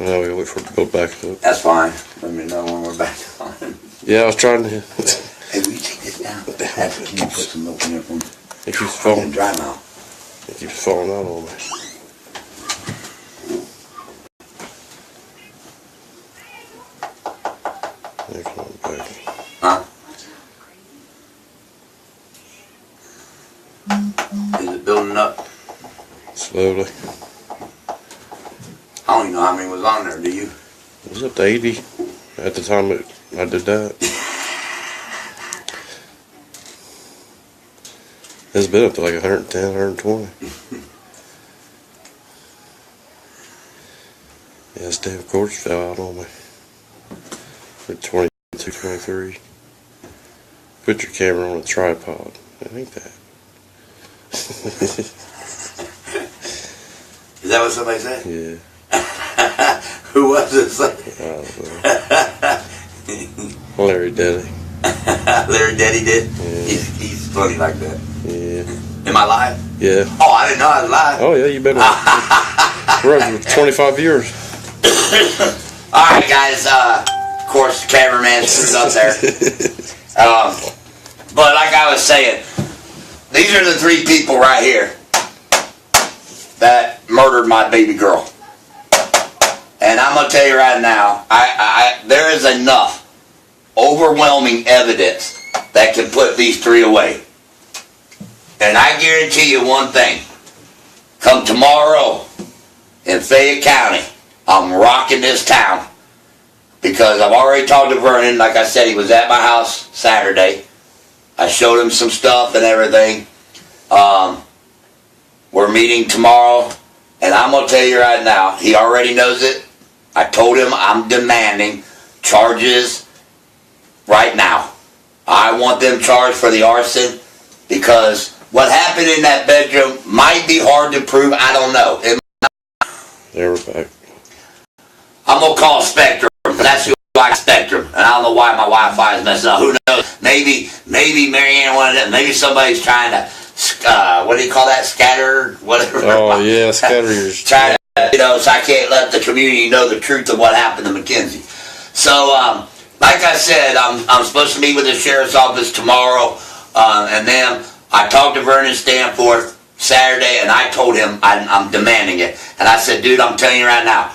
No, we wait for it to go back up. That's fine. Let me know when we're back on. Yeah, I was trying to. Hey, will you take this down? Can you put some milk in there for me? It keeps falling. Dry mouth. It keeps falling out on me. Yeah, come on back. Huh? Is it building up? Slowly. I don't even know how many was on there, do you? It was up to 80 at the time I did that. It's been up to like 110, 120. Yeah, this damn cord fell out on me. At 22, 23. Put your camera on a tripod. I think that. Is that what somebody said? Yeah. Who was it? I don't know. Larry Daddy. Larry Daddy did? Yeah. He's funny like that. Yeah. Am I live? Yeah. Oh, I didn't know I was live. Oh yeah, you've been around for 25 years. Alright guys, of course the cameraman's up there. But like I was saying, these are the three people right here that murdered my baby girl. And I'm going to tell you right now, there is enough overwhelming evidence that can put these three away. And I guarantee you one thing. Come tomorrow in Fayette County, I'm rocking this town. Because I've already talked to Vernon. Like I said, he was at my house Saturday. I showed him some stuff and everything. We're meeting tomorrow. And I'm going to tell you right now, he already knows it. I told him I'm demanding charges right now. I want them charged for the arson because what happened in that bedroom might be hard to prove. I don't know. There we're back. I'm going to call Spectrum. That's who I like, Spectrum. And I don't know why my Wi-Fi is messing up. Who knows? Maybe Marianne wanted it. Maybe somebody's trying to, what do you call that? Scatter? Whatever. Oh, yeah, scatter yours. Trying to, so I can't let the community know the truth of what happened to Mackenzie. So, like I said, I'm supposed to meet with the sheriff's office tomorrow. And then I talked to Vernon Stanforth Saturday, and I told him I'm demanding it. And I said, dude, I'm telling you right now,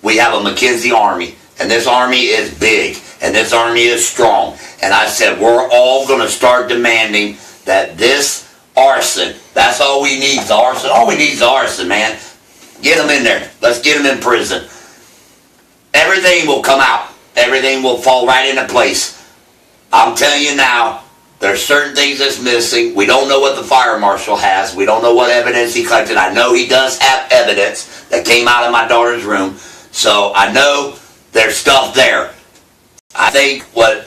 we have a Mackenzie army. And this army is big. And this army is strong. And I said, we're all going to start demanding that this arson, that's all we need is the arson. All we need is the arson, man. Get them in there. Let's get them in prison. Everything will come out. Everything will fall right into place. I'm telling you now, there's certain things that's missing. We don't know what the fire marshal has. We don't know what evidence he collected. I know he does have evidence that came out of my daughter's room. So I know there's stuff there. I think what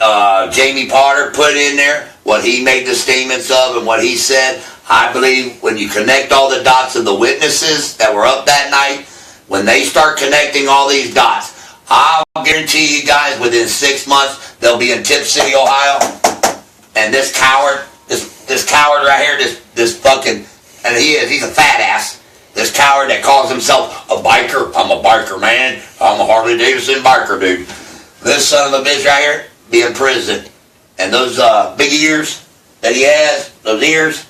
Jamie Potter put in there, what he made the statements of and what he said, I believe when you connect all the dots of the witnesses that were up that night, when they start connecting all these dots, I'll guarantee you guys within 6 months they'll be in Tip City, Ohio. And this coward, this coward right here, this fucking, and he's a fat ass. This coward that calls himself a biker. I'm a biker, man. I'm a Harley Davidson biker, dude. This son of a bitch right here be in prison. And those big ears that he has, those ears,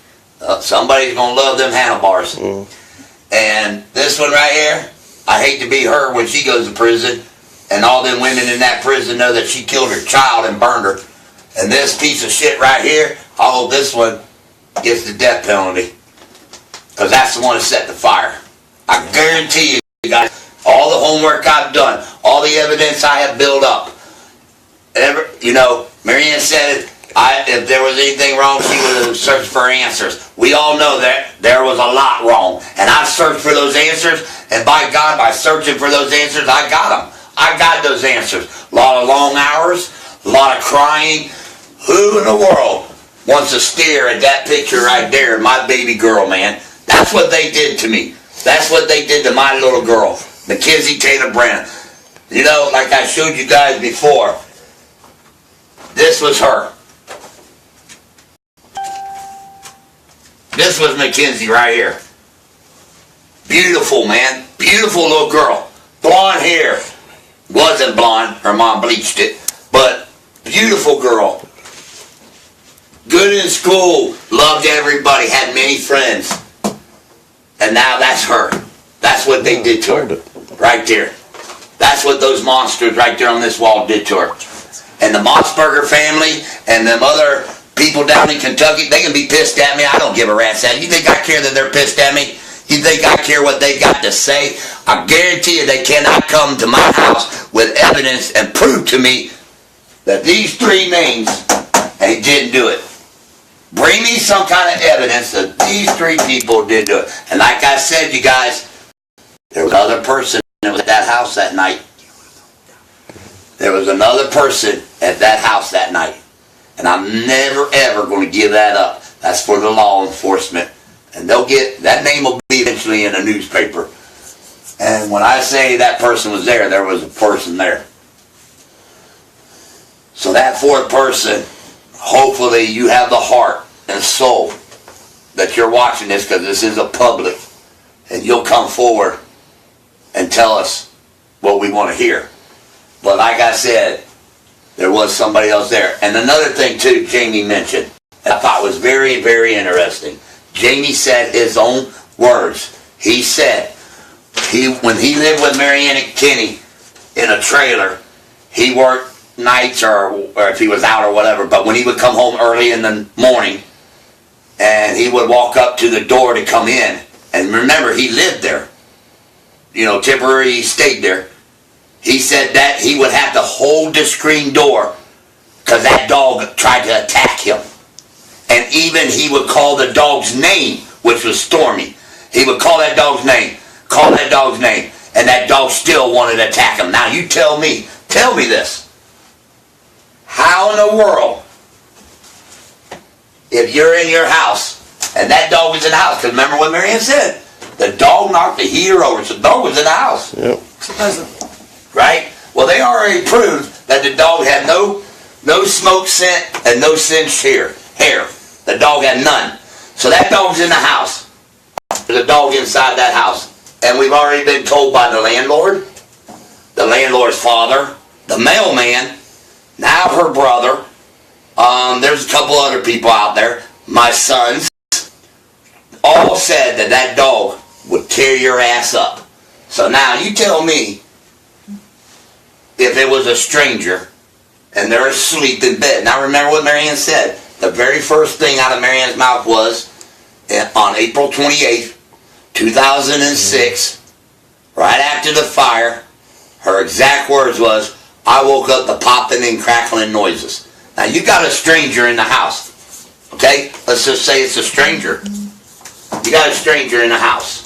somebody's going to love them handlebars. And this one right here, I hate to be her when she goes to prison. And all them women in that prison know that she killed her child and burned her. And this piece of shit right here, I hope this one gets the death penalty. Because that's the one that set the fire. I guarantee you guys, all the homework I've done, all the evidence I have built up. Marianne said if there was anything wrong, she would have searched for answers. We all know that there was a lot wrong. And I've searched for those answers. And by God, by searching for those answers, I got them. I got those answers. A lot of long hours, a lot of crying. Who in the world wants to stare at that picture right there, my baby girl, man? That's what they did to me. That's what they did to my little girl, Mackenzie Taylor Branham. You know, like I showed you guys before, this was her. This was Mackenzie right here. Beautiful, man. Beautiful little girl. blonde hair. Wasn't blonde, her mom bleached it, but beautiful girl. Good in school, loved everybody, had many friends. And now that's her. That's what they did to her. Right there. That's what those monsters right there on this wall did to her. And the Mossbarger family and them other people down in Kentucky, they can be pissed at me. I don't give a rat's ass. You think I care that they're pissed at me? You think I care what they got to say? I guarantee you they cannot come to my house with evidence and prove to me that these three names, they didn't do it. Bring me some kind of evidence that these three people did do it. And like I said, you guys, there was another person that was at that house that night. There was another person at that house that night. And I'm never ever going to give that up. That's for the law enforcement. And they'll get, that name will be eventually in a newspaper. And when I say that person was there, there was a person there. So that fourth person, hopefully you have the heart and soul that you're watching this, because this is a public. And you'll come forward and tell us what we want to hear. But like I said, there was somebody else there. And another thing too, Jamie mentioned, I thought was very, very interesting. Jamie said his own words. He said, when he lived with Marianne and Kenny in a trailer, he worked nights or if he was out or whatever, but when he would come home early in the morning, and he would walk up to the door to come in, and remember, he lived there. You know, temporarily he stayed there. He said that he would have to hold the screen door because that dog tried to attack him. And even he would call the dog's name, which was Stormy. He would call that dog's name, and that dog still wanted to attack him. Now you tell me this. How in the world, if you're in your house, and that dog was in the house, because remember what Marianne said, the dog knocked the heater over, so the dog was in the house. Yep. Right? Well, they already proved that the dog had no smoke scent and no singed hair. The dog had none. So that dog's in the house. There's a dog inside that house. And we've already been told by the landlord's father, the mailman, now her brother, there's a couple other people out there, my sons, all said that that dog would tear your ass up. So now you tell me, if it was a stranger and they're asleep in bed. Now remember what Marianne said. The very first thing out of Marianne's mouth was on April 28th, 2006, right after the fire, her exact words was, I woke up to popping and crackling noises. Now you got a stranger in the house. Okay? Let's just say it's a stranger. You got a stranger in the house.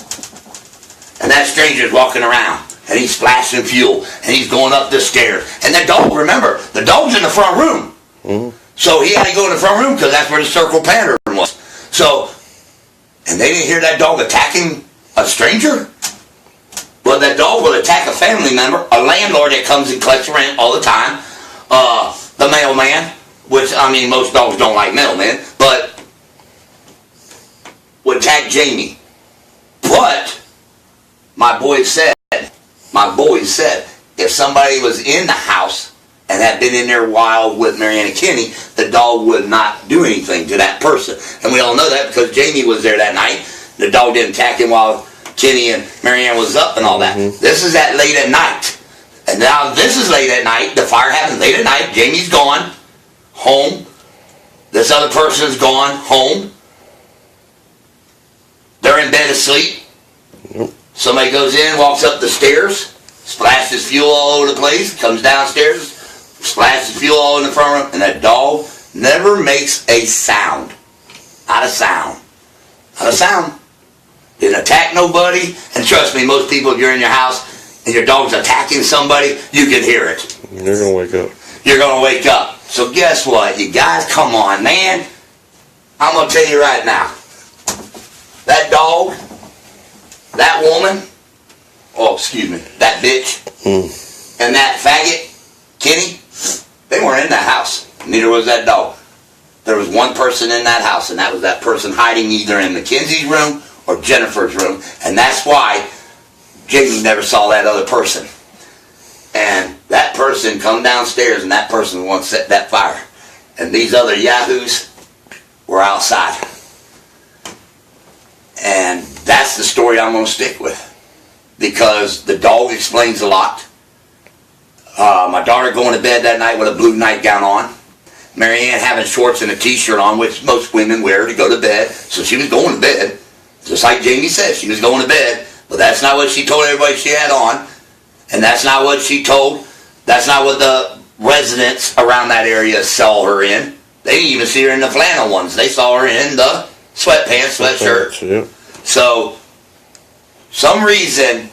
And that stranger's walking around. And he's splashing fuel. And he's going up the stairs. And the dog, remember, the dog's in the front room. Mm-hmm. So he had to go in the front room because that's where the circle pattern was. So, and they didn't hear that dog attacking a stranger? Well, that dog will attack a family member, a landlord that comes and collects rent all the time, the mailman, which, I mean, most dogs don't like mailmen, but would attack Jamie. But my boys said, if somebody was in the house and had been in there a while with Marianne and Kenny, the dog would not do anything to that person. And we all know that because Jamie was there that night. The dog didn't attack him while Kenny and Marianne was up and all that. Mm-hmm. This is at late at night. And now this is late at night. The fire happened late at night. Jamie's gone home. This other person's gone home. They're in bed asleep. Yep. Somebody goes in, walks up the stairs, splashes fuel all over the place, comes downstairs, splashes fuel all in the front room, and that dog never makes a sound. Not a sound. Not a sound. Didn't attack nobody. And trust me, most people, if you're in your house and your dog's attacking somebody, you can hear it. You're going to wake up. You're going to wake up. So guess what? You guys, come on, man. I'm going to tell you right now. That dog, that woman, that bitch, and that faggot, Kenny, they weren't in that house. Neither was that dog. There was one person in that house, and that was that person hiding either in Mackenzie's room or Jennifer's room. And that's why Jamie never saw that other person. And that person come downstairs, and that person once set that fire. And these other yahoos were outside. And that's the story I'm going to stick with. Because the dog explains a lot. My daughter going to bed that night with a blue nightgown on. Marianne having shorts and a t-shirt on, which most women wear to go to bed. So she was going to bed. Just like Jamie said, she was going to bed. But that's not what she told everybody she had on. And that's not what that's not what the residents around that area saw her in. They didn't even see her in the flannel ones. They saw her in the sweatpants, sweatshirt. Yeah. So, some reason,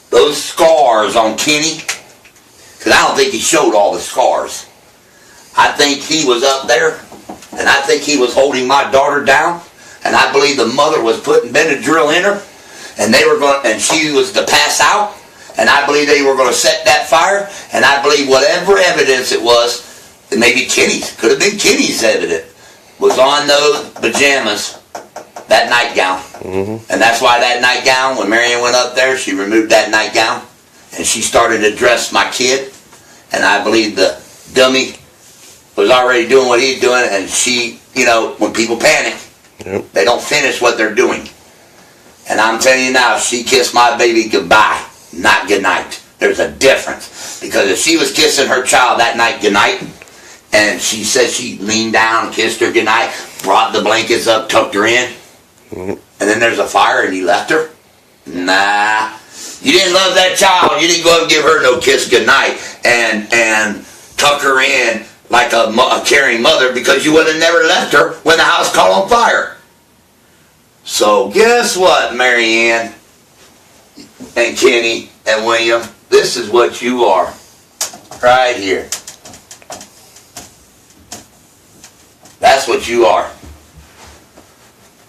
those scars on Kenny, because I don't think he showed all the scars. I think he was up there, and I think he was holding my daughter down, and I believe the mother was putting Benadryl in her, and she was to pass out, and I believe they were going to set that fire, and I believe whatever evidence it was, and maybe Kenny's, could have been Kenny's evidence, was on those pajamas, that nightgown. Mm-hmm. And that's why that nightgown, when Marianne went up there, she removed that nightgown, and she started to dress my kid, and I believe the dummy was already doing what he's doing, and she, when people panic, yep, they don't finish what they're doing. And I'm telling you now, she kissed my baby goodbye, not goodnight. There's a difference. Because if she was kissing her child that night goodnight, and she said she leaned down and kissed her goodnight, brought the blankets up, tucked her in, and then there's a fire and you left her? Nah. You didn't love that child. You didn't go up and give her no kiss goodnight and tuck her in like a caring mother, because you would have never left her when the house caught on fire. So guess what, Marianne and Kenny and William? This is what you are. Right here. That's what you are.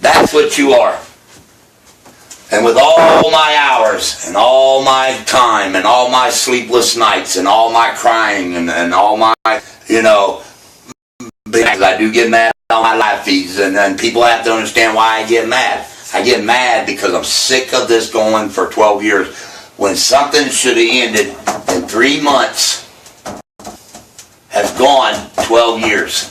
That's what you are. And with all my hours and all my time and all my sleepless nights and all my crying and all my, because I do get mad on my live feeds, and people have to understand why I get mad. I get mad because I'm sick of this going for 12 years. When something should have ended in 3 months has gone 12 years.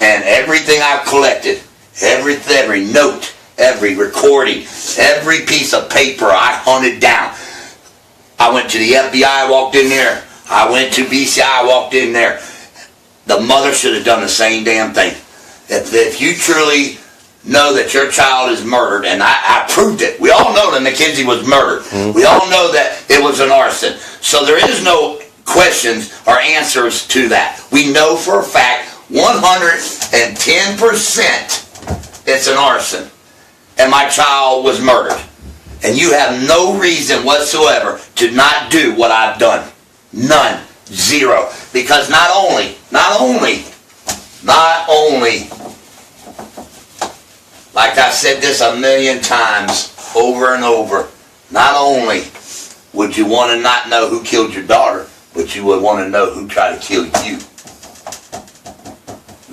And everything I've collected, every note, every recording, every piece of paper I hunted down. I went to the FBI, walked in there. I went to BCI, walked in there. The mother should have done the same damn thing. If you truly know that your child is murdered, and I proved it. We all know that Mackenzie was murdered. Mm-hmm. We all know that it was an arson. So there is no questions or answers to that. We know for a fact 110% it's an arson. And my child was murdered. And you have no reason whatsoever to not do what I've done. None. Zero. Because not only, like I said this a million times over and over, not only would you want to not know who killed your daughter, but you would want to know who tried to kill you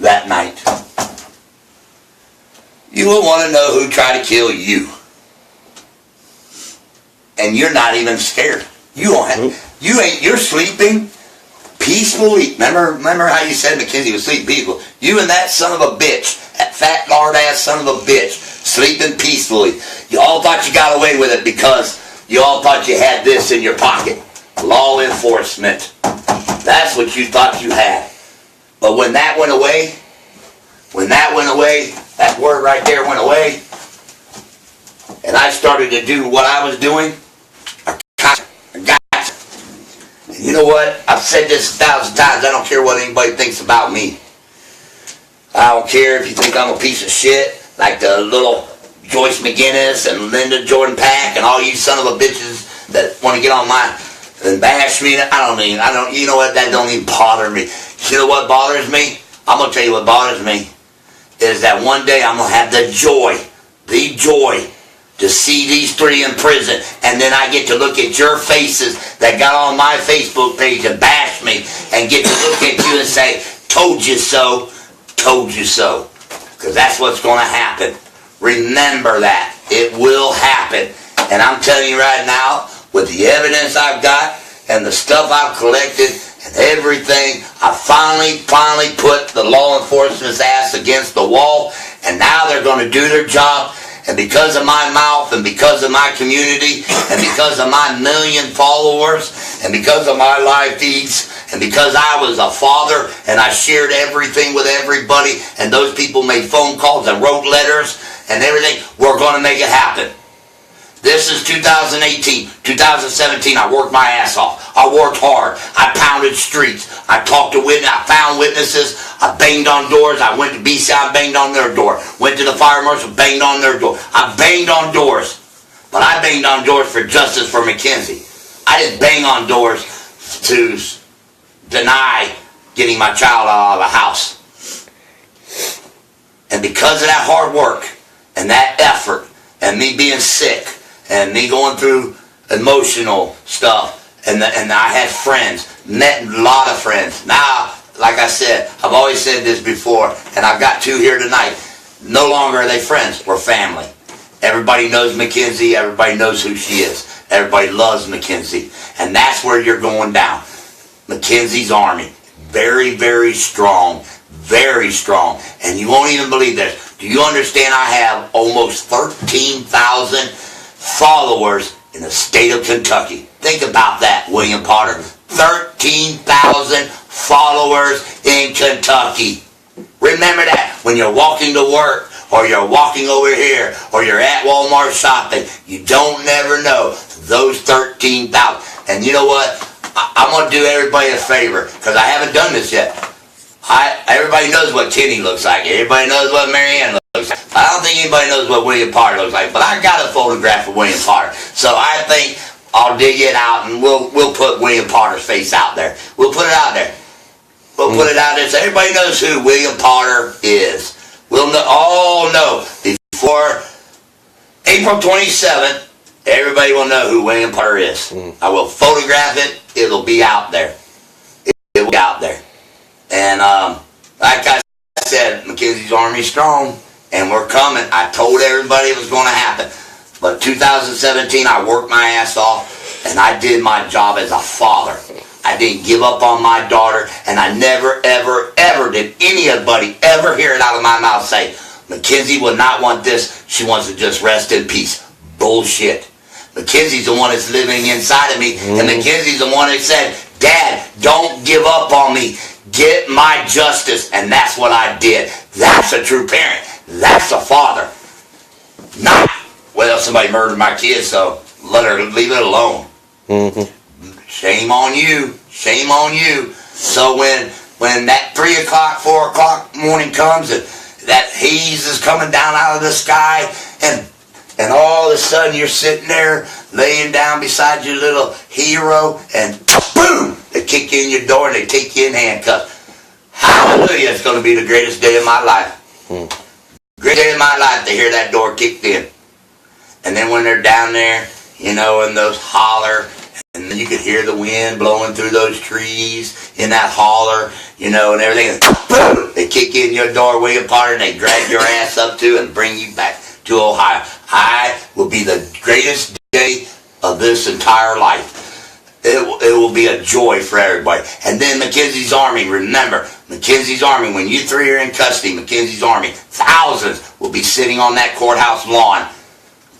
that night. You would want to know who tried to kill you. And you're not even scared. You don't have, you're sleeping peacefully. Remember how you said Mackenzie was sleeping peacefully? You and that son of a bitch, that fat lard ass son of a bitch, sleeping peacefully. You all thought you got away with it because you all thought you had this in your pocket. Law enforcement. That's what you thought you had. But when that went away, that word right there went away, and I started to do what I was doing, I got it. And you know what? I've said this 1,000 times. I don't care what anybody thinks about me. I don't care if you think I'm a piece of shit, like the little Joyce McGinnis and Linda Jordan Pack and all you son of a bitches that want to get on my and bash me. You know what? That don't even bother me. You know what bothers me? I'm going to tell you what bothers me. Is that one day I'm going to have the joy to see these three in prison, and then I get to look at your faces that got on my Facebook page and bash me, and get to look at you and say, told you so, told you so. Because that's what's going to happen. Remember that. It will happen. And I'm telling you right now, with the evidence I've got and the stuff I've collected and everything, I finally put the law enforcement's ass against the wall, and now they're going to do their job. And because of my mouth, and because of my community, and because of my 1 million followers, and because of my live feeds, and because I was a father, and I shared everything with everybody, and those people made phone calls and wrote letters and everything, we're going to make it happen. This is 2018. 2017, I worked my ass off. I worked hard. I pounded streets. I talked to witnesses. I found witnesses. I banged on doors. I went to BCI, banged on their door. Went to the fire marshal, banged on their door. I banged on doors. But I banged on doors for justice for Mackenzie. I didn't bang on doors to deny getting my child out of the house. And because of that hard work and that effort and me being sick, and me going through emotional stuff, and I had friends, met a lot of friends. Now, like I said, I've always said this before, and I've got two here tonight. No longer are they friends, we're family. Everybody knows Mackenzie, everybody knows who she is. Everybody loves Mackenzie. And that's where you're going down. Mackenzie's Army. Very, very strong. Very strong. And you won't even believe this. Do you understand I have almost 13,000 followers in the state of Kentucky? Think about that, William Potter. 13,000 followers in Kentucky. Remember that when you're walking to work, or you're walking over here, or you're at Walmart shopping, you don't never know those 13,000. And you know what? I'm going to do everybody a favor, because I haven't done this yet. Everybody knows what Kenny looks like. Everybody knows what Marianne looks like. I don't think anybody knows what William Potter looks like, but I got a photograph of William Potter. So I think I'll dig it out, and we'll put William Potter's face out there. We'll put it out there. We'll put it out there so everybody knows who William Potter is. We'll all know before April 27th, everybody will know who William Potter is. I will photograph it. It'll be out there. It will be out there. And like I said, Mackenzie's Army strong, and we're coming. I told everybody it was going to happen. But 2017, I worked my ass off, and I did my job as a father. I didn't give up on my daughter, and I never, ever, ever did anybody ever hear it out of my mouth say, Mackenzie would not want this. She wants to just rest in peace. Bullshit. Mackenzie's the one that's living inside of me, and Mackenzie's the one that said, Dad, don't give up on me. Get my justice. And that's what I did. That's a true parent. That's a father. Not, well, somebody murdered my kid, so leave it alone. Shame on you. Shame on you. So when that 3 o'clock, 4 o'clock morning comes, and that haze is coming down out of the sky, and all of a sudden you're sitting there laying down beside your little hero, and boom, they kick you in your door and they take you in handcuffs. Hallelujah, it's going to be the greatest day of my life. Greatest day of my life to hear that door kicked in. And then when they're down there, you know, in those holler, and you could hear the wind blowing through those trees in that holler, you know, and everything. And boom, they kick you in your door, William Potter, and they drag your ass up to and bring you back to Ohio. I will be the greatest day of this entire life. It will be a joy for everybody. And then Mackenzie's Army, remember, Mackenzie's Army, when you three are in custody, Mackenzie's Army, thousands will be sitting on that courthouse lawn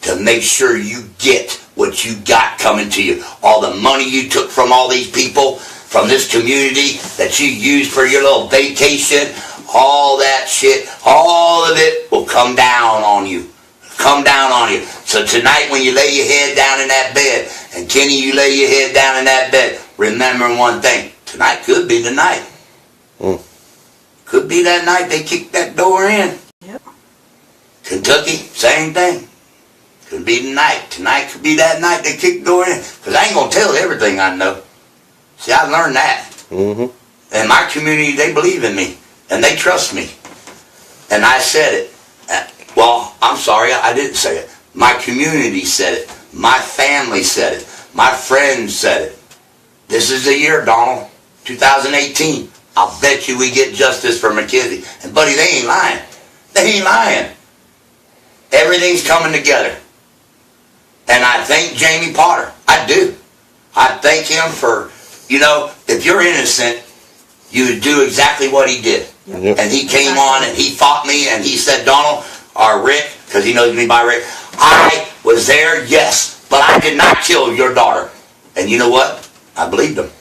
to make sure you get what you got coming to you. All the money you took from all these people, from this community that you used for your little vacation, all that shit, all of it will come down on you. Come down on you. So tonight when you lay your head down in that bed, and Kenny, you lay your head down in that bed, remember one thing. Tonight could be the night. Could be that night they kicked that door in. Yep. Kentucky, same thing. Could be the night. Tonight could be that night they kicked the door in. Because I ain't going to tell everything I know. See, I learned that. And my community, they believe in me. And they trust me. And I said it. Well, I'm sorry, I didn't say it. My community said it. My family said it. My friends said it. This is the year, Donald. 2018. I'll bet you we get justice for Mackenzie. And buddy, they ain't lying. They ain't lying. Everything's coming together. And I thank Jamie Potter. I do. I thank him for, if you're innocent, you would do exactly what he did. Yep. And he came on and he fought me and he said, Donald, or Rick, because he knows me by Rick, I was there, yes, but I did not kill your daughter. And you know what? I believed him.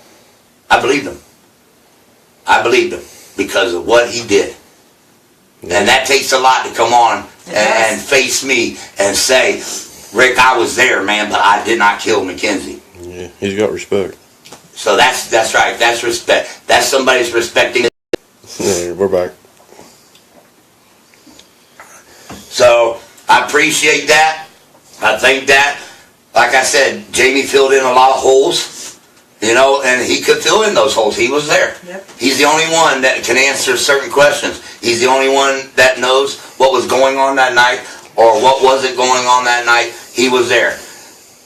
I believed him. I believed him because of what he did. And that takes a lot to come on and face me and say, Rick, I was there, man, but I did not kill Mackenzie. Yeah, he's got respect. So that's right. That's respect. That's somebody's respecting. Yeah, we're back. So I appreciate that. I think that, like I said, Jamie filled in a lot of holes, and he could fill in those holes. He was there. Yep. He's the only one that can answer certain questions. He's the only one that knows what was going on that night or what wasn't going on that night. He was there.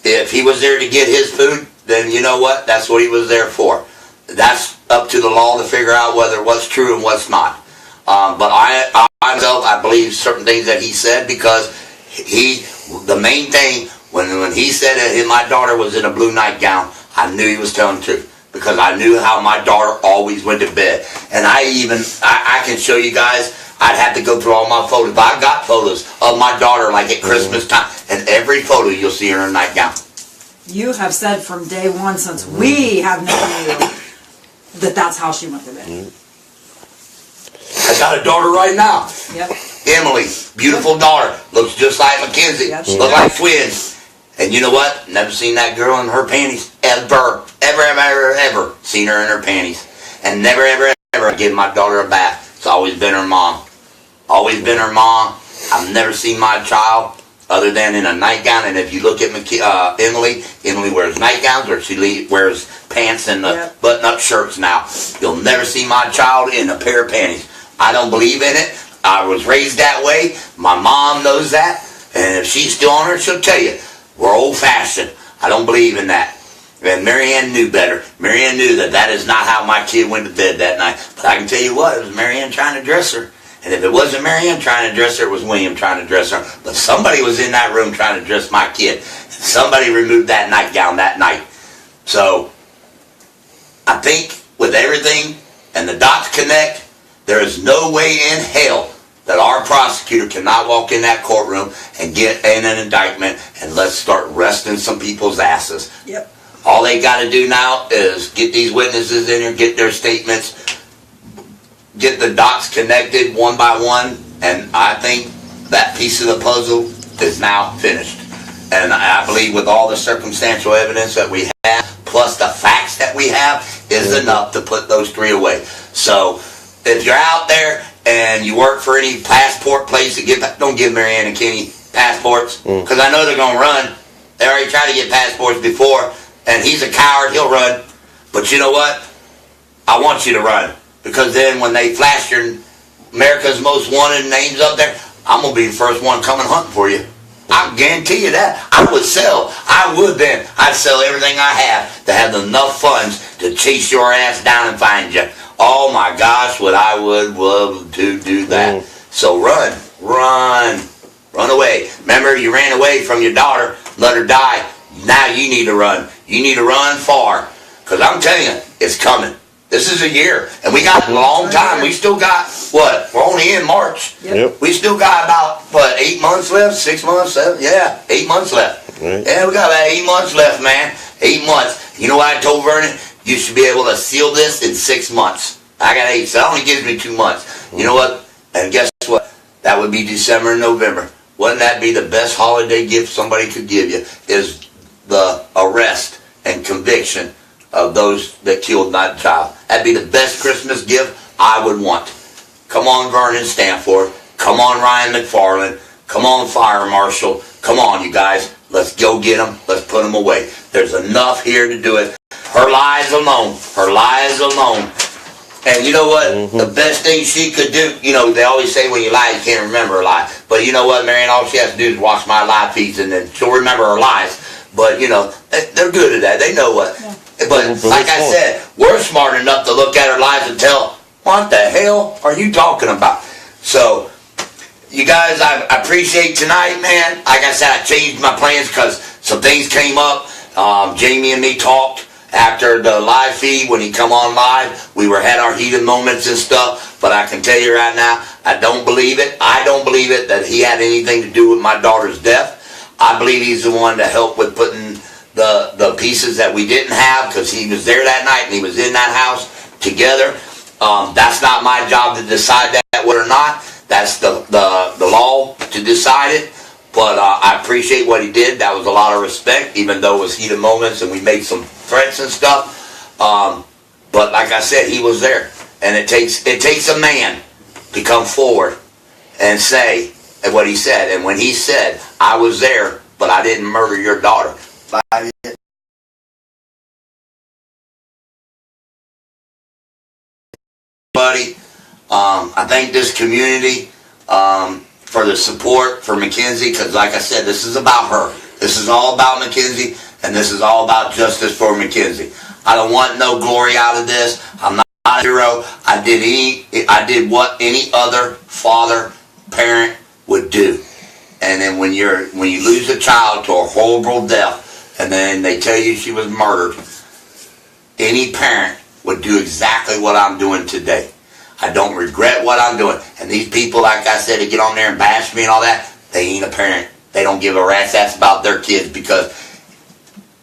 If he was there to get his food, then you know what? That's what he was there for. That's up to the law to figure out what's true and what's not. But I myself, I believe certain things that he said because the main thing, when he said that my daughter was in a blue nightgown, I knew he was telling the truth. Because I knew how my daughter always went to bed. And I can show you guys, I'd have to go through all my photos. But I got photos of my daughter like at Christmas time. And every photo you'll see her in a nightgown. You have said from day one since we have known you that that's how she went to bed. I got a daughter right now. Yep. Emily, beautiful daughter. Looks just like Mackenzie. Yep, Look like twins. And you know what? Never seen that girl in her panties. Ever. Ever seen her in her panties. And never, ever give my daughter a bath. It's always been her mom. Always been her mom. I've never seen my child other than in a nightgown. And if you look at Emily wears nightgowns or she wears pants and button-up shirts now. You'll never see my child in a pair of panties. I don't believe in it. I was raised that way. My mom knows that. And if she's still on her, she'll tell you. We're old-fashioned. I don't believe in that. And Marianne knew better. Marianne knew that is not how my kid went to bed that night. But I can tell you what, it was Marianne trying to dress her. And if it wasn't Marianne trying to dress her, it was William trying to dress her. But somebody was in that room trying to dress my kid. Somebody removed that nightgown that night. So, I think with everything and the dots connect, there is no way in hell that our prosecutor cannot walk in that courtroom and get in an indictment and let's start arresting some people's asses. Yep. All they got to do now is get these witnesses in here, get their statements, get the dots connected one by one, and I think that piece of the puzzle is now finished. And I believe with all the circumstantial evidence that we have, plus the facts that we have, is enough to put those three away. So, if you're out there and you work for any passport place, don't give Marianne and Kenny passports, because I know they're going to run. They already tried to get passports before, and he's a coward, he'll run. But you know what? I want you to run, because then when they flash your America's Most Wanted names up there, I'm going to be the first one coming hunting for you. I guarantee you that. I would then. I'd sell everything I have to have enough funds to chase your ass down and find you. Oh my gosh, I would love to do that. So run away. Remember, you ran away from your daughter, let her die. Now you need to run. You need to run far, because I'm telling you, it's coming. This is a year, and we got a long time. We still got, we're only in March. Yep. We still got about, 8 months left, 6 months, 7, 8 months left. Right. Yeah, we got about 8 months left, man. 8 months. You know what I told Vernon? You should be able to seal this in 6 months. I got 8, so that only gives me 2 months. You know what? And guess what? That would be December and November. Wouldn't that be the best holiday gift somebody could give you? Is the arrest and conviction of those that killed that child. That'd be the best Christmas gift I would want. Come on, Vernon Stanford. Come on, Ryan McFarland. Come on, Fire Marshal. Come on, you guys. Let's go get them. Let's put them away. There's enough here to do it. Her lies alone. Her lies alone. And you know what? The best thing she could do, they always say when you lie, you can't remember a lie. But you know what, Marianne? All she has to do is watch my lie feeds, and then she'll remember her lies. But, they're good at that. They know what. Yeah. But like I said, we're smart enough to look at her lies and tell, what the hell are you talking about? So, you guys, I appreciate tonight, man. Like I said, I changed my plans because Some things came up. Jamie and me talked after the live feed. When he come on live, we had our heated moments and stuff. But I can tell you right now, I don't believe it. I don't believe it that he had anything to do with my daughter's death. I believe he's the one that helped with putting the pieces that we didn't have, because he was there that night and he was in that house together. That's not my job to decide that whether or not. That's the law to decide it. But I appreciate what he did. That was a lot of respect, even though it was heated moments and we made some threats and stuff. But like I said, he was there. And it takes a man to come forward and say what he said. And when he said, I was there, but I didn't murder your daughter. Buddy, I thank this community for the support for Mackenzie, because like I said, this is about her. This is all about Mackenzie, and this is all about justice for Mackenzie. I don't want no glory out of this. I'm not a hero. I did what any other father, parent would do. And then when you lose a child to a horrible death, and then they tell you she was murdered, any parent would do exactly what I'm doing today. I don't regret what I'm doing. And these people, like I said, that get on there and bash me and all that, they ain't a parent. They don't give a rat's ass about their kids,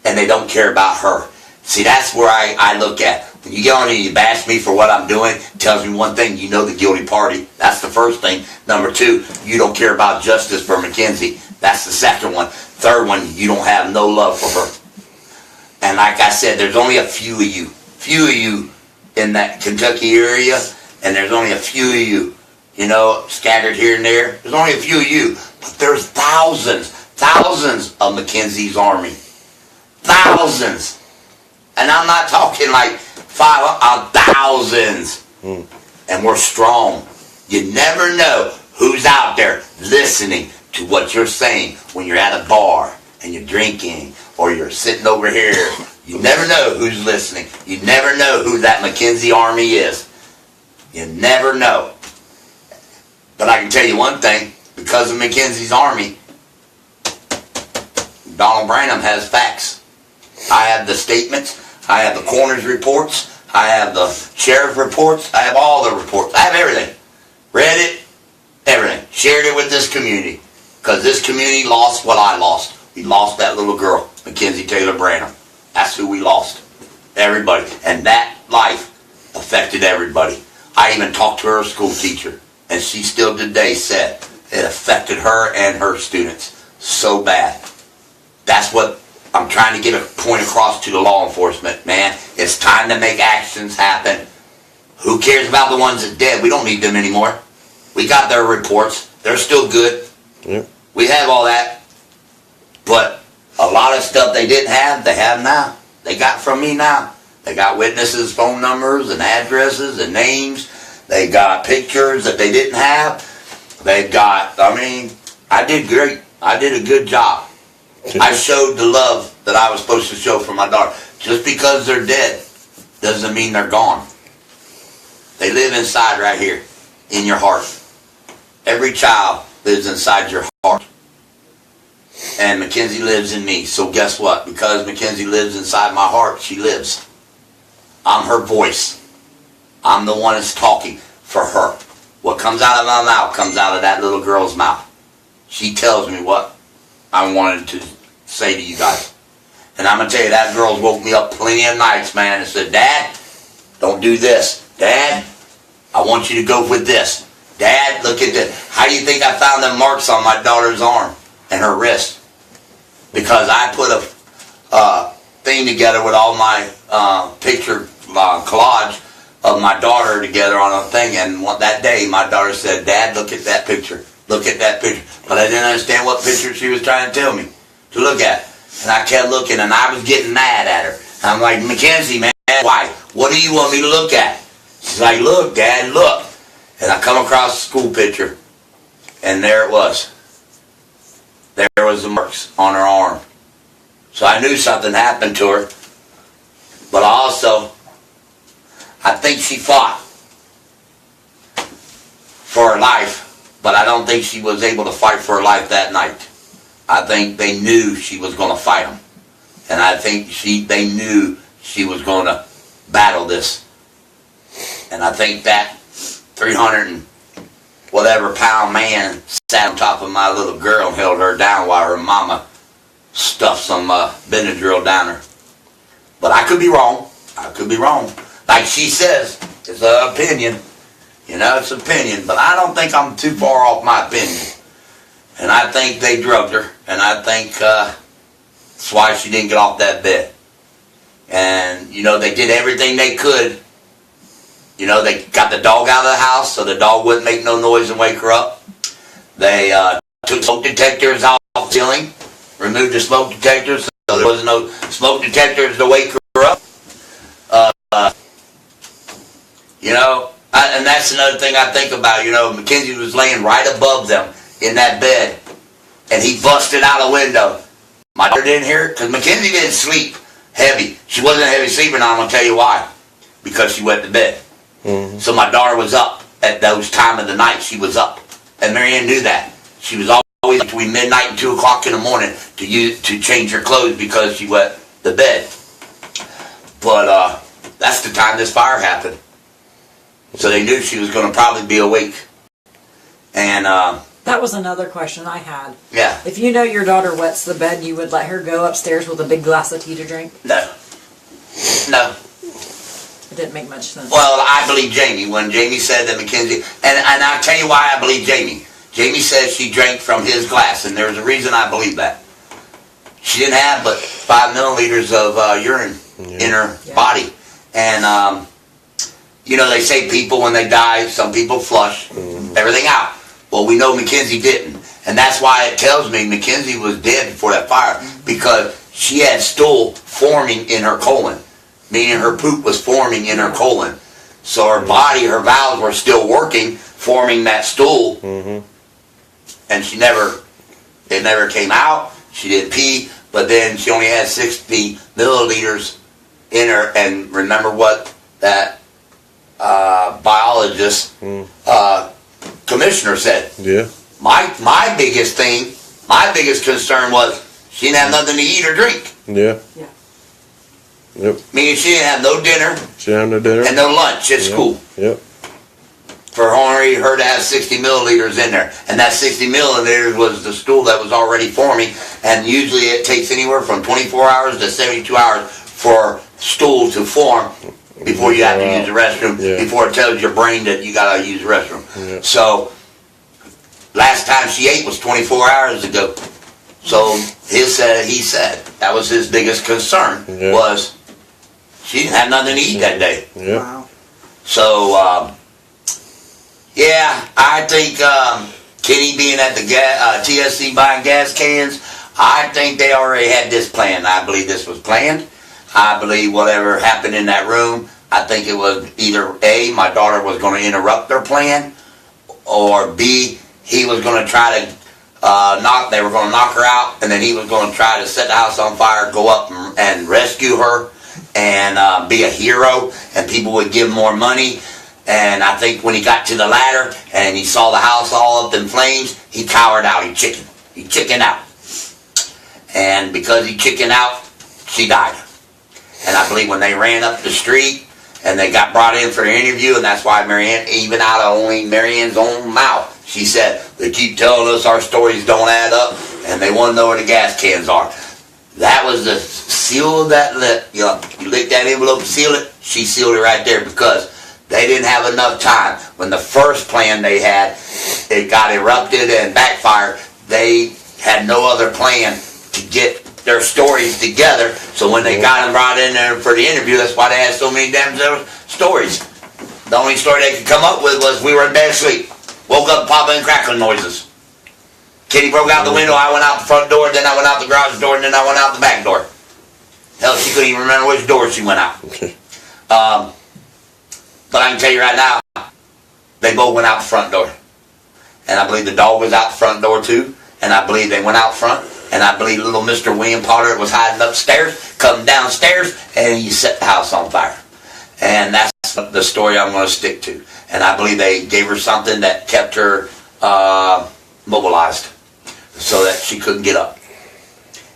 and they don't care about her. See, that's where I look at. When you get on there and you bash me for what I'm doing, it tells me one thing: you know the guilty party. That's the first thing. Number two, you don't care about justice for Mackenzie. That's the second one. Third one, you don't have no love for her. And like I said, there's only a few of you in that Kentucky area, and there's only a few of you, scattered here and there. There's only a few of you, but there's thousands of Mackenzie's army. Thousands. And I'm not talking like 500, thousands. And we're strong. You never know who's out there listening to what you're saying when you're at a bar and you're drinking, or you're sitting over here. You never know who's listening. You never know who that Mackenzie army is. You never know. But I can tell you one thing: because of Mackenzie's army, Donald Branham has facts. I have the statements. I have the coroner's reports. I have the sheriff reports. I have all the reports. I have everything. Read it, everything. Shared it with this community. Because this community lost what I lost. We lost that little girl, Mackenzie Taylor Branham. That's who we lost. Everybody. And that life affected everybody. I even talked to her school teacher, and she still today said it affected her and her students so bad. That's what I'm trying to get a point across to the law enforcement, man. It's time to make actions happen. Who cares about the ones that are dead? We don't need them anymore. We got their reports. They're still good. Yep. We have all that. But a lot of stuff they didn't have, they have now. They got from me now. They got witnesses' phone numbers and addresses and names. They got pictures that they didn't have. They've got, I did great. I did a good job. I showed the love that I was supposed to show for my daughter. Just because they're dead doesn't mean they're gone. They live inside right here, in your heart. Every child lives inside your heart. And Mackenzie lives in me. So guess what? Because Mackenzie lives inside my heart, she lives. I'm her voice. I'm the one that's talking for her. What comes out of my mouth comes out of that little girl's mouth. She tells me what I wanted to say to you guys. And I'm going to tell you, that girl's woke me up plenty of nights, man, and said, Dad, don't do this. Dad, I want you to go with this. Dad, look at this. How do you think I found them marks on my daughter's arm and her wrist? Because I put a thing together with all my picture collage of my daughter together on a thing, and that day my daughter said, Dad, look at that picture. Look at that picture. But I didn't understand what picture she was trying to tell me to look at. And I kept looking, and I was getting mad at her. I'm like, Mackenzie, man, why? What do you want me to look at? She's like, look, Dad, look. And I come across the school picture, and there it was. There was the marks on her arm. So I knew something happened to her. But I think she fought for her life. But I don't think she was able to fight for her life that night. I think they knew she was going to fight them. And I think they knew she was going to battle this. And I think that 300 and whatever pound man sat on top of my little girl and held her down while her mama stuffed some Benadryl down her. But I could be wrong. I could be wrong. Like she says, it's an opinion. You know, it's an opinion. But I don't think I'm too far off my opinion. And I think they drugged her. And I think that's why she didn't get off that bed. And, you know, they did everything they could. You know, they got the dog out of the house so the dog wouldn't make no noise and wake her up. They took smoke detectors off the ceiling, removed the smoke detectors so there was no smoke detectors to wake her up. You know, and that's another thing I think about. You know, Mackenzie was laying right above them in that bed, and he busted out a window. My daughter didn't hear it because Mackenzie didn't sleep heavy. She wasn't a heavy sleeper, and I'm going to tell you why. Because she went to bed. Mm-hmm. So my daughter was up at those time of the night. She was up. And Marianne knew that. She was always between midnight and 2 o'clock in the morning to change her clothes because she went to bed. But that's the time this fire happened. So they knew she was going to probably be awake. And that was another question I had. Yeah. If you know your daughter wets the bed, you would let her go upstairs with a big glass of tea to drink? No. No. It didn't make much sense. Well, I believe Jamie. When Jamie said that Mackenzie, and I'll tell you why I believe Jamie. Jamie says she drank from his glass, and there's a reason I believe that. She didn't have but 5 milliliters of urine in her body. And, you know, they say people, when they die, some people flush everything out. Well, we know Mackenzie didn't. And that's why it tells me Mackenzie was dead before that fire, because she had stool forming in her colon. Meaning her poop was forming in her colon. So her body, her valves were still working, forming that stool. Mm-hmm. And it never came out. She didn't pee, but then she only had 60 milliliters in her. And remember what that biologist, commissioner said. Yeah. My biggest concern was she didn't have nothing to eat or drink. Yeah. Yeah. Yep. Meaning she didn't have no dinner. She didn't have no dinner. And no lunch at school. Yep. For her to have 60 milliliters in there. And that 60 milliliters was the stool that was already forming. And usually it takes anywhere from 24 hours to 72 hours for stool to form before you have to use the restroom. Yeah. Before it tells your brain that you got to use the restroom. Yeah. So, last time she ate was 24 hours ago. So, he said that was his biggest concern was she didn't have nothing to eat that day. Yeah. Wow. So, I think Kenny being at the TSC buying gas cans, I think they already had this planned. I believe this was planned. I believe whatever happened in that room, I think it was either A, my daughter was going to interrupt their plan, or B, he was going to try to they were going to knock her out, and then he was going to try to set the house on fire, go up and rescue her, and be a hero, and people would give more money. And I think when he got to the ladder and he saw the house all up in flames, he cowered out. He chickened out. And because he chickened out, she died. And I believe when they ran up the street and they got brought in for the interview, and that's why Marianne, even out of only Marianne's own mouth, she said, they keep telling us our stories don't add up, and they want to know where the gas cans are. That was the seal of that lip. You know, you lick that envelope and seal it, she sealed it right there, because they didn't have enough time. When the first plan they had, it got erupted and backfired, they had no other plan to get their stories together. So when they got them brought in there for the interview, that's why they had so many damn stories. The only story they could come up with was we were in bed asleep. Woke up popping and crackling noises. Kitty broke out the window, I went out the front door, then I went out the garage door, and then I went out the back door. Hell, she couldn't even remember which door she went out. But I can tell you right now, they both went out the front door. And I believe the dog was out the front door too. And I believe they went out front. And I believe little Mr. William Potter was hiding upstairs, come downstairs, and he set the house on fire. And that's the story I'm going to stick to. And I believe they gave her something that kept her mobilized so that she couldn't get up.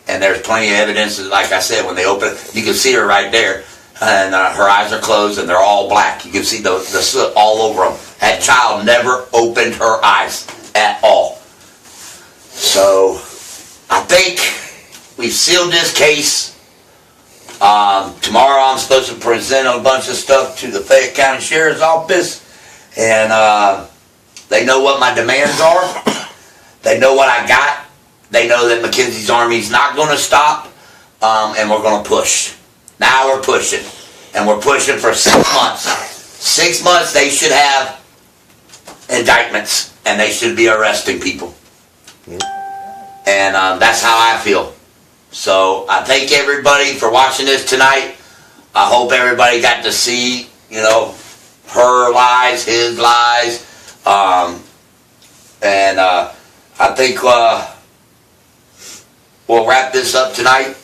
and there's plenty of evidence. Like I said, when they open it, you can see her right there, and her eyes are closed, and they're all black. You can see the soot all over them. That child never opened her eyes at all. So I think we've sealed this case. Tomorrow I'm supposed to present a bunch of stuff to the Fayette County Sheriff's Office, and they know what my demands are. They know what I got. They know that Mackenzie's Army's not going to stop, and we're going to push. Now we're pushing, and we're pushing for 6 months. 6 months they should have indictments, and they should be arresting people. And that's how I feel. So I thank everybody for watching this tonight. I hope everybody got to see, her lies, his lies. And I think we'll wrap this up tonight.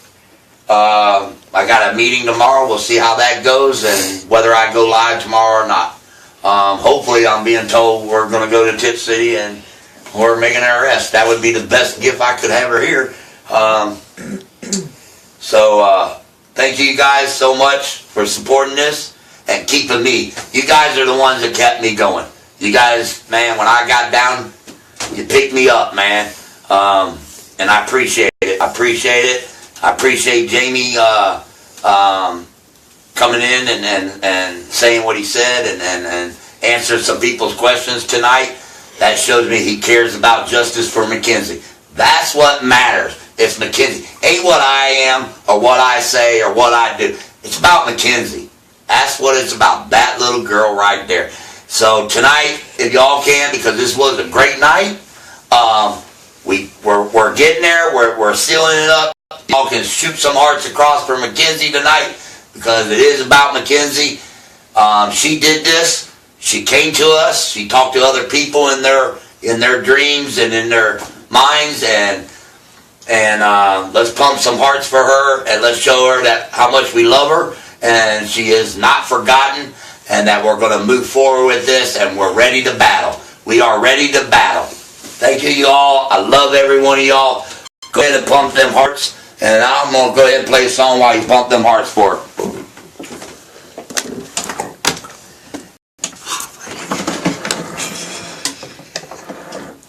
I got a meeting tomorrow. We'll see how that goes and whether I go live tomorrow or not. Hopefully I'm being told we're going to go to Tip City and we're making an arrest. That would be the best gift I could have her here. So thank you guys so much for supporting this and keeping me. You guys are the ones that kept me going. You guys, man, when I got down, you picked me up, man. And I appreciate it. I appreciate it. I appreciate Jamie coming in and saying what he said and answering some people's questions tonight. That shows me he cares about justice for Mackenzie. That's what matters. It's Mackenzie. Ain't what I am or what I say or what I do. It's about Mackenzie. That's what it's about. That little girl right there. So tonight, if y'all can, because this was a great night, we're getting there. We're sealing it up. Y'all can shoot some hearts across for Mackenzie tonight because it is about Mackenzie. She did this. She came to us. She talked to other people in their dreams and in their minds, and let's pump some hearts for her and let's show her that how much we love her and she is not forgotten and that we're going to move forward with this and we're ready to battle. We are ready to battle. Thank you, y'all. I love every one of y'all. Go ahead and pump them hearts, and I'm going to go ahead and play a song while you pump them hearts for her.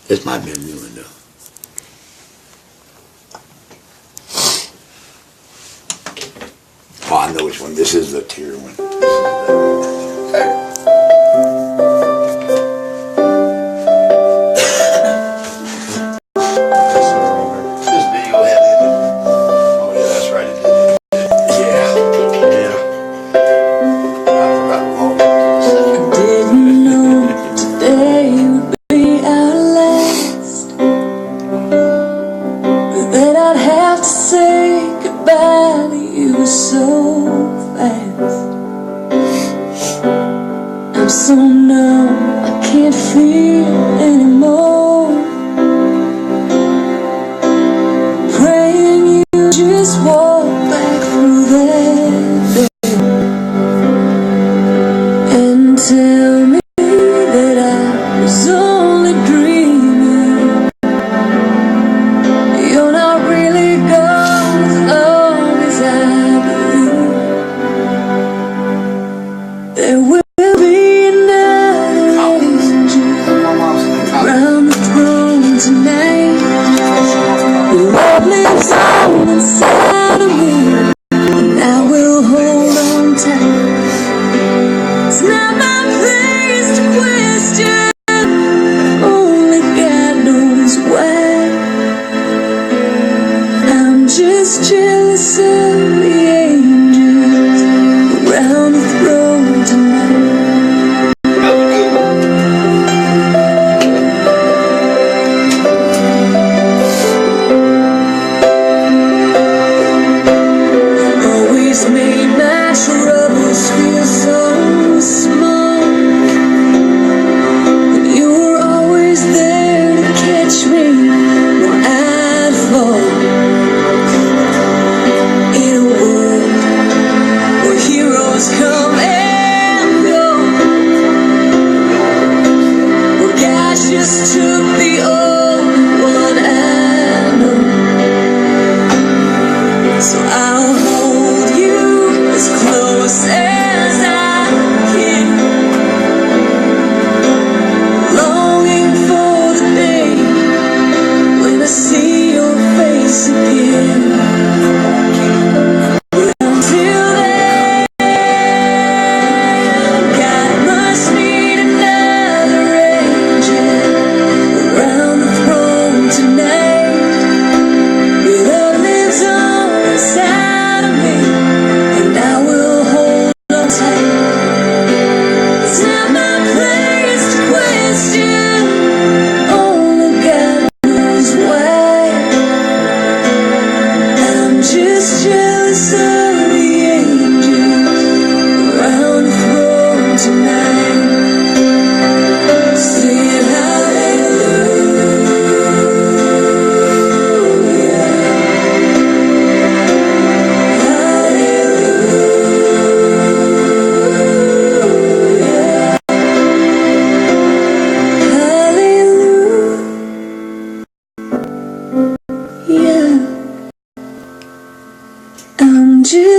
This might be a new one, though. Oh, I know which one. This is the tear one. This video had it. Oh, yeah, that's right. It did. Yeah. I forgot all about this. Didn't know today would be our last, that I'd have to say goodbye to you so fast. I'm so numb, I can't feel anymore. Praying you just walk back through that door and tell me that I was only dreaming. You're not really gone as long as I believe. There will be a night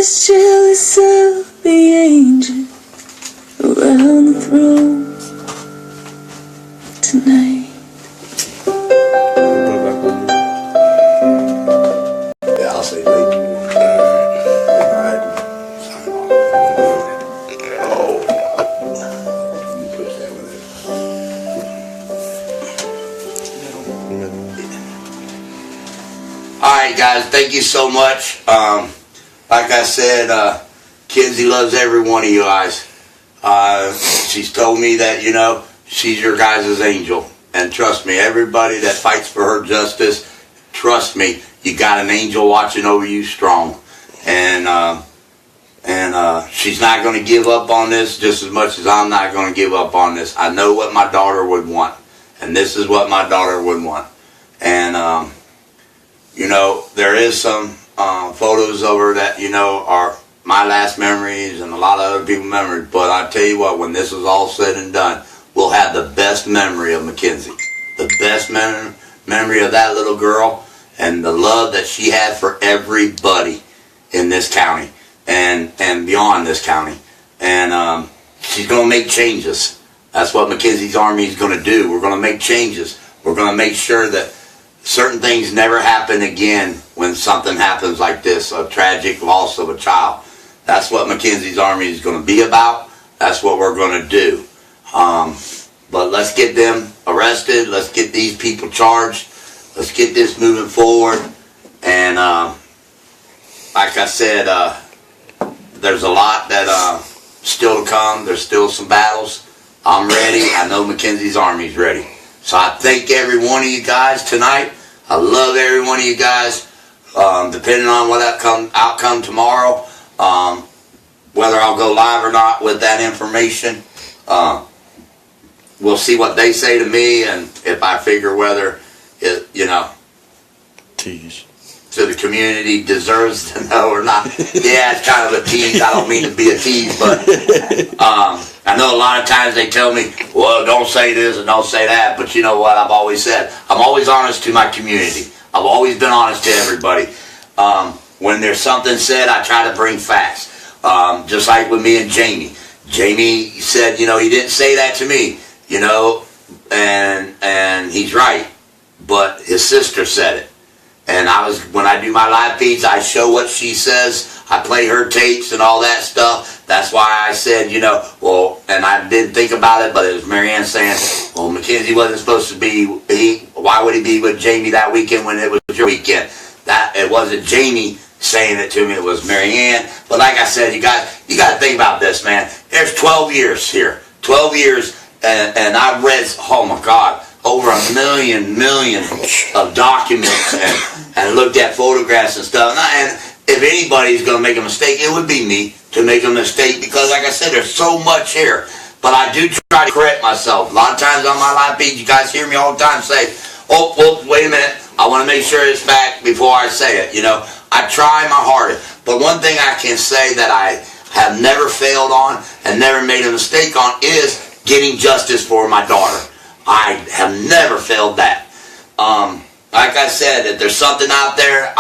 is jealous of the angel around the throne tonight. Yeah, I'll say thank you. Alright guys, thank you so much. Like I said, Kenzie loves every one of you guys. She's told me that, you know, she's your guys' angel. And trust me, everybody that fights for her justice, trust me, you got an angel watching over you strong. And she's not going to give up on this just as much as I'm not going to give up on this. I know what my daughter would want. And this is what my daughter would want. And, you know, there is some photos of her that, you know, are my last memories and a lot of other people's memories. But I tell you what, when this is all said and done, we'll have the best memory of Mackenzie. The best memory of that little girl and the love that she had for everybody in this county and beyond this county. And she's going to make changes. That's what Mackenzie's Army is going to do. We're going to make changes. We're going to make sure that certain things never happen again when something happens like this, a tragic loss of a child. That's what Mackenzie's Army is going to be about. That's what we're going to do. But let's get them arrested. Let's get these people charged. Let's get this moving forward. And like I said, there's a lot that still to come. There's still some battles. I'm ready. I know Mackenzie's Army's ready. So I thank every one of you guys tonight. I love every one of you guys. Depending on what outcome tomorrow, whether I'll go live or not with that information, we'll see what they say to me, and if I figure whether it, you know, Tease. So the community deserves to know or not. Yeah, it's kind of a tease. I don't mean to be a tease, but I know a lot of times they tell me, well, don't say this and don't say that. But you know what I've always said? I'm always honest to my community. I've always been honest to everybody. When there's something said, I try to bring facts. Just like with me and Jamie. Jamie said, you know, he didn't say that to me, you know, and he's right. But his sister said it. And when I do my live feeds, I show what she says. I play her tapes and all that stuff. That's why I said, you know, well, and I didn't think about it, but it was Marianne saying, well, Mackenzie wasn't supposed to be, why would he be with Jamie that weekend when it was your weekend? That it wasn't Jamie saying it to me, it was Marianne. But like I said, you got to think about this, man. There's 12 years here. 12 years, and I've read, oh my God, over 1 million of documents and looked at photographs and stuff. And if anybody's going to make a mistake, it would be me to make a mistake because, like I said, there's so much here. But I do try to correct myself. A lot of times on my live feed, you guys hear me all the time say, oh, well, wait a minute. I want to make sure it's fact before I say it. You know, I try my hardest. But one thing I can say that I have never failed on and never made a mistake on is getting justice for my daughter. I have never failed that. Like I said, if there's something out there,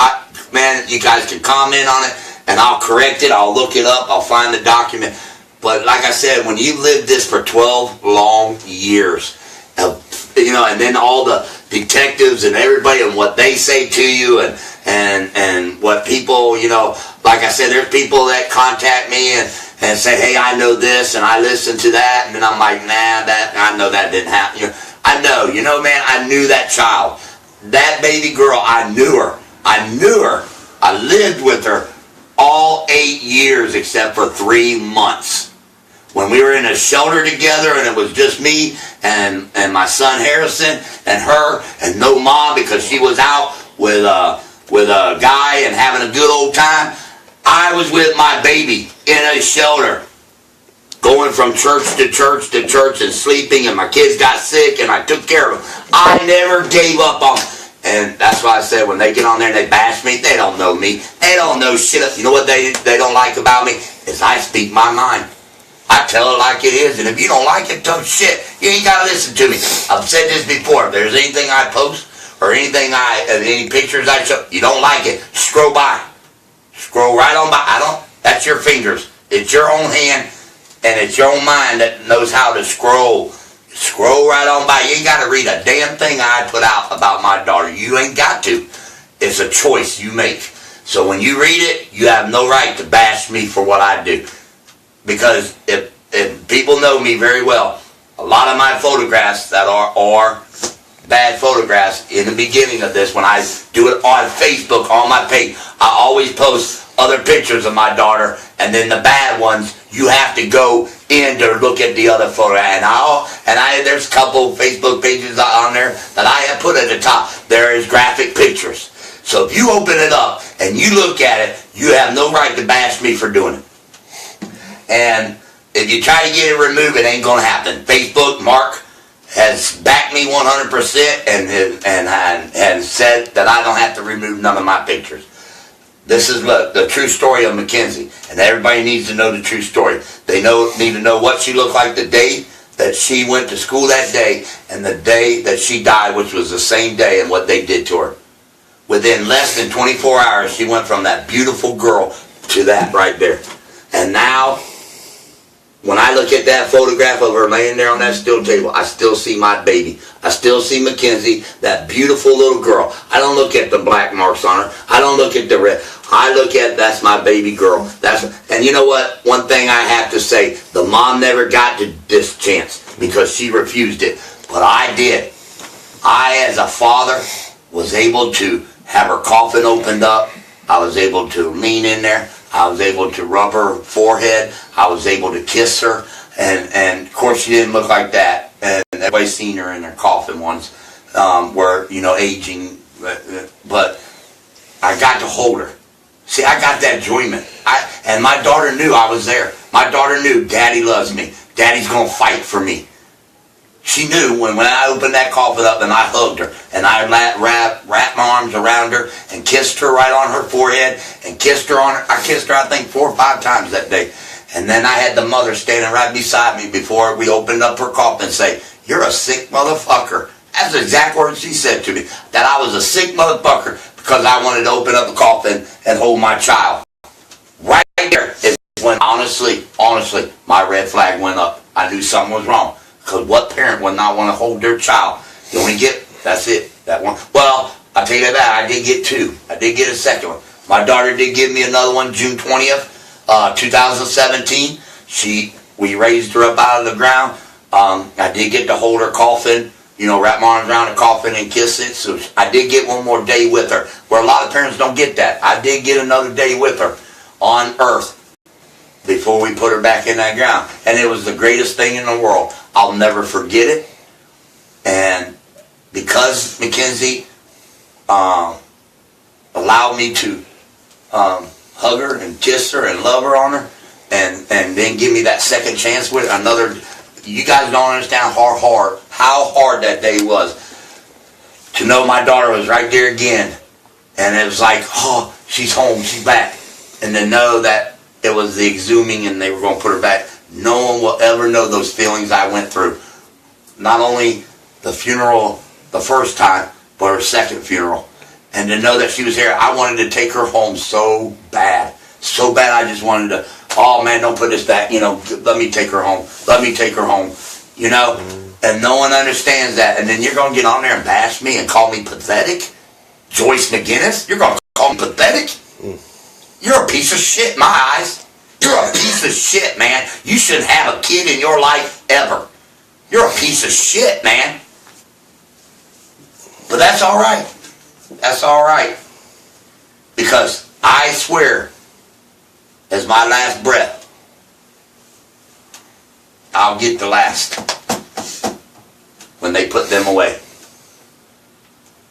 man, you guys can comment on it, and I'll correct it. I'll look it up. I'll find the document. But like I said, when you live this for 12 long years, you know, and then all the detectives and everybody and what they say to you and what people, you know, like I said, there's people that contact me and say, hey, I know this, and I listen to that, and then I'm like, nah, I know that didn't happen. You know, I know, you know, man, I knew that child. That baby girl, I knew her. I knew her. I lived with her all 8 years except for 3 months. When we were in a shelter together, and it was just me and my son Harrison and her, and no mom because she was out with a guy and having a good old time. I was with my baby in a shelter, going from church to church to church and sleeping, and my kids got sick, and I took care of them. I never gave up on them. And that's why I said when they get on there and they bash me, they don't know me. They don't know shit. You know what they don't like about me? Is I speak my mind. I tell it like it is, and if you don't like it, tough shit. You ain't got to listen to me. I've said this before. If there's anything I post or anything any pictures I show, you don't like it, scroll by. Scroll right on by. That's your fingers. It's your own hand, and it's your own mind that knows how to scroll. Scroll right on by. You ain't got to read a damn thing I put out about my daughter. You ain't got to. It's a choice you make. So when you read it, you have no right to bash me for what I do. Because if people know me very well, a lot of my photographs that are bad photographs in the beginning of this, when I do it on Facebook, on my page, I always post other pictures of my daughter, and then the bad ones, you have to go in to look at the other photo. And there's a couple Facebook pages on there that I have put at the top. There is graphic pictures. So if you open it up and you look at it, you have no right to bash me for doing it. And if you try to get it removed, it ain't gonna happen. Facebook, Mark has backed me 100% and said that I don't have to remove none of my pictures. This is the true story of Mackenzie, and everybody needs to know the true story. They need to know what she looked like the day that she went to school that day, and the day that she died, which was the same day, and what they did to her. Within less than 24 hours, she went from that beautiful girl to that right there. And now, when I look at that photograph of her laying there on that still table, I still see my baby. I still see Mackenzie, that beautiful little girl. I don't look at the black marks on her. I don't look at the red. I look at, that's my baby girl. And you know what? One thing I have to say, the mom never got to this chance because she refused it. But I did. I, as a father, was able to have her coffin opened up. I was able to lean in there. I was able to rub her forehead. I was able to kiss her. And of course, she didn't look like that. And everybody's seen her in her coffin once, where, aging. But I got to hold her. See, I got that enjoyment. And my daughter knew I was there. My daughter knew Daddy loves me. Daddy's going to fight for me. She knew when I opened that coffin up and I hugged her and I wrapped my arms around her and kissed her right on her forehead and kissed her on her. I kissed her, I think, 4 or 5 times that day. And then I had the mother standing right beside me before we opened up her coffin and say, "You're a sick motherfucker." That's the exact words she said to me, that I was a sick motherfucker because I wanted to open up the coffin and hold my child. Right there is when, honestly, my red flag went up. I knew something was wrong. Because what parent would not want to hold their child? You only get, that's it, that one. Well, I'll tell you that, I did get 2. I did get a second one. My daughter did give me another one June 20th, 2017. We raised her up out of the ground. I did get to hold her coffin, wrap my arms around the coffin and kiss it. So I did get one more day with her, where a lot of parents don't get that. I did get another day with her on earth before we put her back in that ground. And it was the greatest thing in the world. I'll never forget it. And because Mackenzie allowed me to hug her and kiss her and love her on her, and then give me that second chance with another, you guys don't understand how hard that day was. To know my daughter was right there again. And it was like, oh, she's home, she's back. And to know that it was the exhuming and they were going to put her back. No one will ever know those feelings I went through. Not only the funeral the first time, but her second funeral. And to know that she was here, I wanted to take her home so bad. So bad I just wanted to, oh man, don't put this back, let me take her home. Let me take her home, And no one understands that. And then you're going to get on there and bash me and call me pathetic? Joyce McGinnis? You're going to call me pathetic? You're a piece of shit in my eyes. You're a piece of shit, man. You shouldn't have a kid in your life ever. You're a piece of shit, man. But that's all right. That's all right. Because I swear, as my last breath, I'll get the last when they put them away.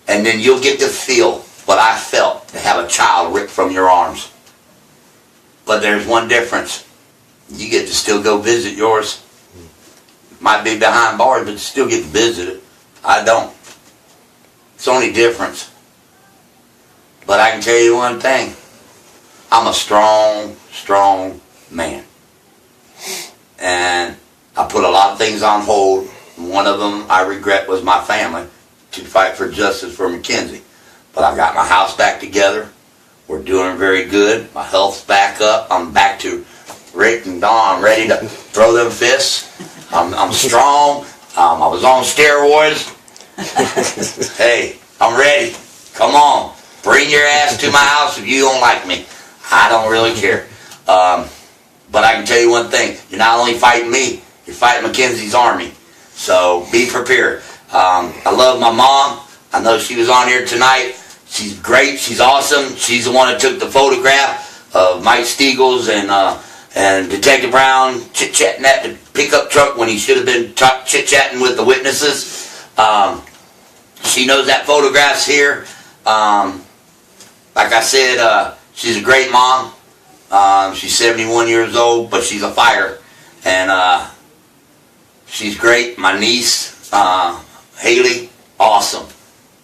And then you'll get to feel what I felt to have a child ripped from your arms. But there's one difference. You get to still go visit yours. Might be behind bars, but you still get to visit it. I don't. It's the only difference. But I can tell you one thing. I'm a strong, strong man. And I put a lot of things on hold. One of them I regret was my family, to fight for justice for Mackenzie. But I got my house back together. We're doing very good. My health's back up. I'm back to Rick and Don. I'm ready to throw them fists. I'm strong. I was on steroids. Hey, I'm ready. Come on. Bring your ass to my house if you don't like me. I don't really care. But I can tell you one thing. You're not only fighting me, you're fighting Mackenzie's army. So be prepared. I love my mom. I know she was on here tonight. She's great. She's awesome. She's the one that took the photograph of Mike Steagles and Detective Brown chit-chatting at the pickup truck when he should have been chit-chatting with the witnesses. She knows that photograph's here. Like I said, she's a great mom. She's 71 years old, but she's a fighter. And she's great. My niece, Haley, awesome.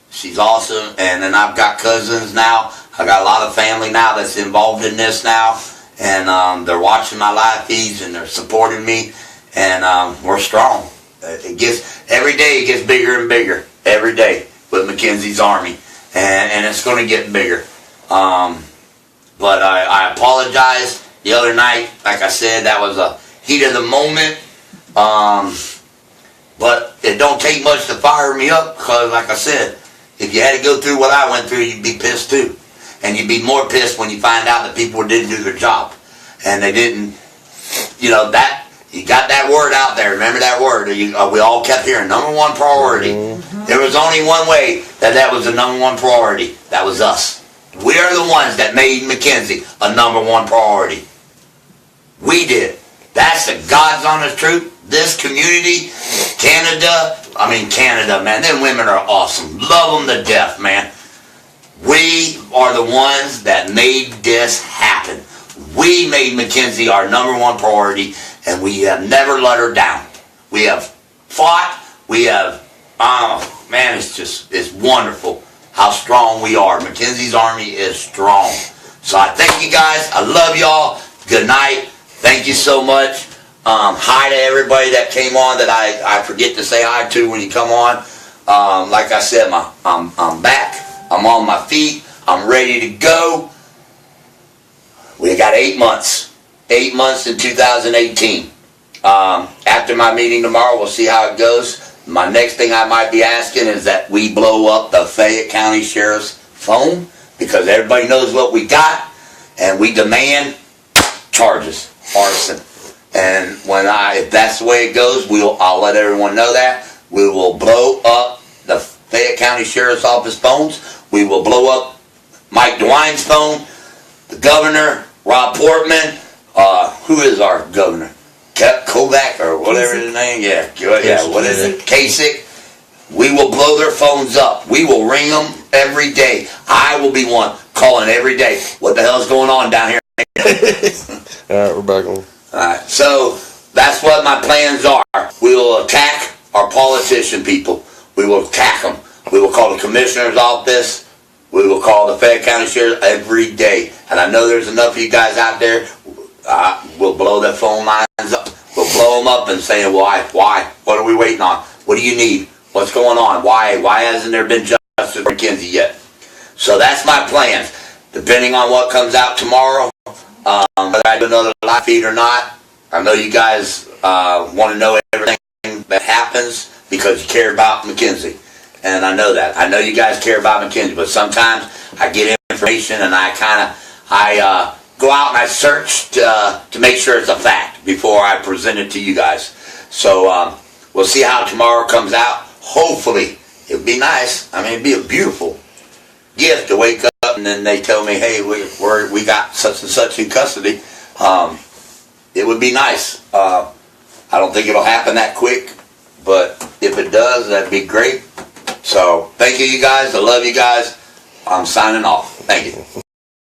She's awesome. And then I've got cousins now. I've got a lot of family now that's involved in this now. And they're watching my live feeds and they're supporting me. And we're strong. Every day it gets bigger and bigger. Every day with Mackenzie's Army. And it's going to get bigger. But I apologize the other night. Like I said, that was a heat of the moment. But it don't take much to fire me up because, like I said, if you had to go through what I went through, you'd be pissed too. And you'd be more pissed when you find out that people didn't do their job. And they didn't, you know, that, you got that word out there. Remember that word? We all kept hearing, number one priority. There was only one way that was the number one priority. That was us. We are the ones that made Mackenzie a number one priority. We did. That's the God's honest truth. This community, Canada, man, them women are awesome. Love them to death, man. We are the ones that made this happen. We made Mackenzie our number one priority, and we have never let her down. We have fought. We have, oh, man, it's wonderful how strong we are. Mackenzie's Army is strong. So I thank you guys. I love y'all. Good night. Thank you so much. Hi to everybody that came on that I forget to say hi to when you come on. Like I said, I'm back. I'm on my feet. I'm ready to go. We got 8 months. 8 months in 2018. After my meeting tomorrow, we'll see how it goes. My next thing I might be asking is that we blow up the Fayette County Sheriff's phone because everybody knows what we got, and we demand charges, arson. And if that's the way it goes, I'll let everyone know that. We will blow up the Fayette County Sheriff's Office phones. We will blow up Mike DeWine's phone, the governor, Rob Portman, who is our governor? Kovac or whatever his name, yeah, what is it? Kasich. We will blow their phones up. We will ring them every day. I will be one calling every day. What the hell's going on down here? Alright, we're back on. Alright, so that's what my plans are. We will attack our politician people. We will attack them. We will call the commissioner's office. We will call the Fayette County Sheriff every day. And I know there's enough of you guys out there. We'll blow their phone lines up. We'll blow them up and say, why? What are we waiting on? What do you need? What's going on? Why hasn't there been justice for Mackenzie yet? So that's my plans. Depending on what comes out tomorrow, whether I do another live feed or not, I know you guys want to know everything that happens because you care about Mackenzie. And I know that. I know you guys care about Mackenzie, but sometimes I get information and I go out and I search to make sure it's a fact before I present it to you guys. So we'll see how tomorrow comes out. Hopefully, it'd be nice. I mean, it'd be a beautiful gift to wake up and then they tell me, hey, we got such and such in custody. It would be nice. I don't think it'll happen that quick, but if it does, that'd be great. So thank you guys. I love you guys. I'm signing off. Thank you.